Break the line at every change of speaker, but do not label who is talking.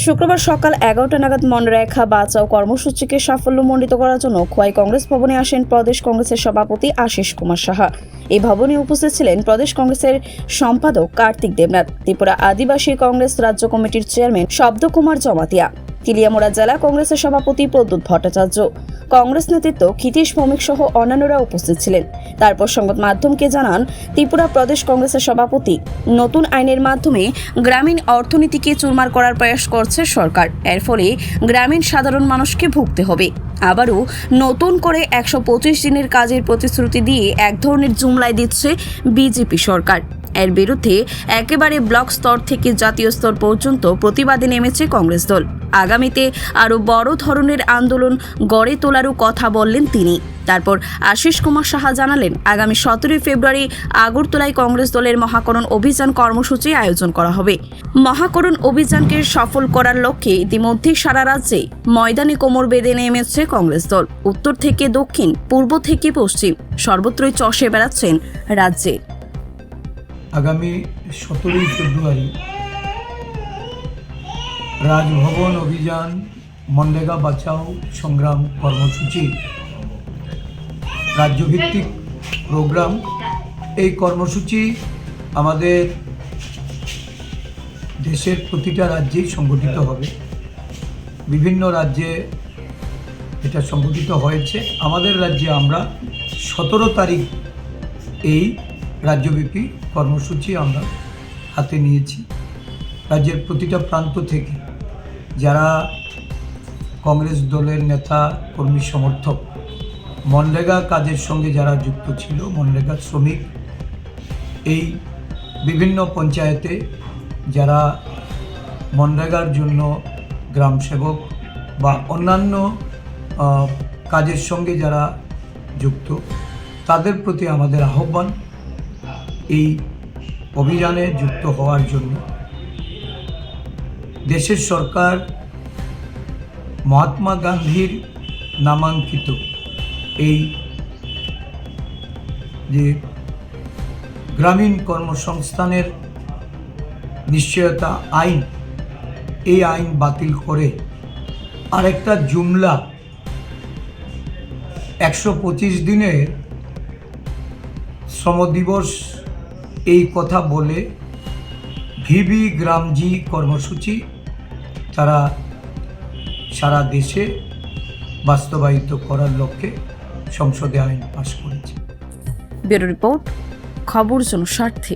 শুক্রবার সকাল 11টা নাগাদ মনরেগা বাঁচাও কর্মসূচিকে সাফল্যমণ্ডিত করার জন্য খোয়াই কংগ্রেস ভবনে আসেন প্রদেশ কংগ্রেসের সভাপতি আশিস কুমার সাহা। এই ভবনে উপস্থিত ছিলেন প্রদেশ কংগ্রেসের সম্পাদক কার্তিক দেবনাথ, ত্রিপুরা আদিবাসী কংগ্রেস রাজ্য কমিটির চেয়ারম্যান শব্দ কুমার জমাতিয়া, কিলিয়ামোড়া জেলা কংগ্রেসের সভাপতি প্রদ্যুৎ ভট্টাচার্য, কংগ্রেস নেতৃত্ব ক্ষিতীশ ভৌমিক সহ অন্যান্যরা উপস্থিত ছিলেন। তারপর সংবাদ মাধ্যমকে জানান ত্রিপুরা প্রদেশ কংগ্রেসের সভাপতি, নতুন আইনের মাধ্যমে গ্রামীণ অর্থনীতিকে চুরমার করার প্রয়াস করছে সরকার। এর ফলে গ্রামীণ সাধারণ মানুষকে ভুগতে হবে। আবারও নতুন করে 125 দিনের কাজের প্রতিশ্রুতি দিয়ে এক ধরনের জুমলাই দিচ্ছে বিজেপি সরকার। এর বিরুদ্ধে একেবারে ব্লক স্তর থেকে জাতীয় স্তর পর্যন্ত প্রতিবাদে নেমেছে কংগ্রেস দল। আগামীতে আরও বড় ধরনের আন্দোলন গড়ে তোলারও কথা বললেন তিনি। তারপর আশিস কুমার সাহা জানালেন, আগামী 17 ফেব্রুয়ারি আগরতলায় কংগ্রেস দলের মহাকরণ অভিযান কর্মসূচি আয়োজন করা হবে। মহাকরণ অভিযানকে সফল করার লক্ষ্যে ইতিমধ্যে সারা রাজ্যে ময়দানে কোমর বেঁধে নেমেছে কংগ্রেস দল। উত্তর থেকে দক্ষিণ, পূর্ব থেকে পশ্চিম, সর্বত্রই চষে বেড়াচ্ছেন রাজ্যের।
আগামী 17 ফেব্রুয়ারি রাজভবন অভিযান মনরেগা বাঁচাও সংগ্রাম কর্মসূচি রাজ্যভিত্তিক প্রোগ্রাম। এই কর্মসূচি আমাদের দেশের প্রতিটা রাজ্যেই সংগঠিত হবে। বিভিন্ন রাজ্যে এটা সংগঠিত হয়েছে। আমাদের রাজ্যে আমরা 17 তারিখ এই রাজ্যব্যাপী কর্মসূচি আমরা হাতে নিয়েছি। রাজ্যের প্রতিটা প্রান্ত থেকে যারা কংগ্রেস দলের নেতা কর্মী সমর্থক, মনরেগা কাজের সঙ্গে যারা যুক্ত ছিল, মনরেগা শ্রমিক, এই বিভিন্ন পঞ্চায়েতে যারা মনরেগার জন্য গ্রাম সেবক বা অন্যান্য কাজের সঙ্গে যারা যুক্ত, তাদের প্রতি আমাদের আহ্বান এই অভিযানে যুক্ত হওয়ার জন্য। দেশের সরকার মহাত্মা গান্ধীর নামাঙ্কিত এই যে গ্রামীণ কর্মসংস্থানের নিশ্চয়তা আইন, এই আইন বাতিল করে আরেকটা জুমলা 125 দিনের শ্রম দিবস এই কথা বলে ভিবি গ্রামজি কর্মসূচি তারা সারা দেশে বাস্তবায়িত করার লক্ষ্যে সংসদে আইন পাশ করেছে।
ব্যুরো রিপোর্ট, খবর জনস্বার্থে।